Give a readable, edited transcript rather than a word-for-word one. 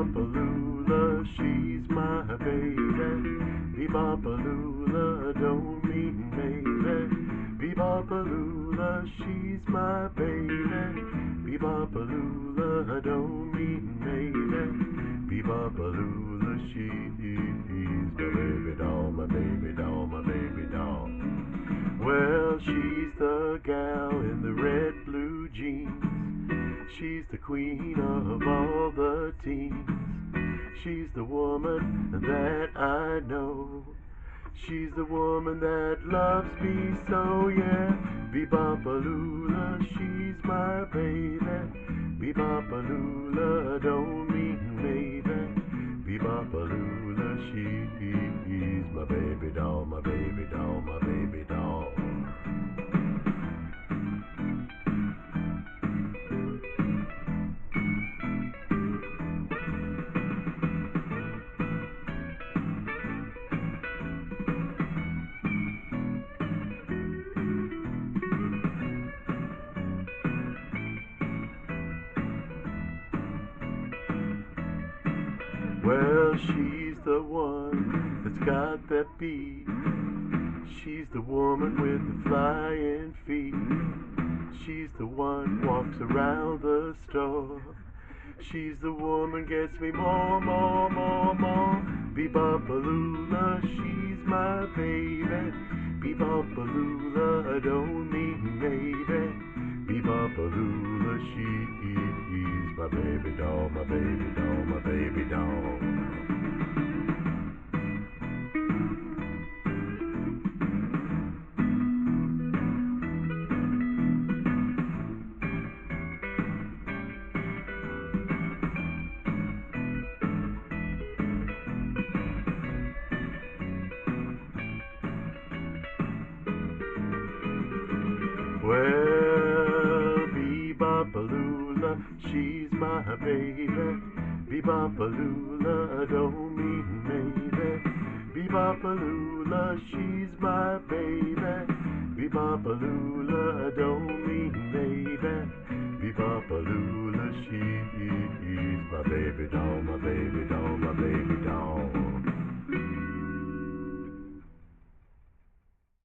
Lula, she's my baby. Lula, don't mean maybe. Lula, she's my baby. Lula, don't mean maybe. Lula, she's my baby doll, my baby doll, my baby doll. Well, she's the gal in the red blue jeans. She's the queen of all the teens. She's the woman that I know. She's the woman that loves me so, yeah. Lula, she's my baby. Lula, don't mean maybe. Lula, she's my baby doll, my baby doll, my baby doll. Well, she's the one that's got that beat. She's the woman with the flying feet. She's the one walks around the store. She's the woman gets me more. Lula, she's my baby. Lula, don't mean maybe. Lula, she's my baby doll, my baby doll, my baby doll. Well, Lula, she's my baby. Lula, don't mean maybe. Lula, she's my baby. Lula, don't mean maybe. Lula, she's my baby doll, my baby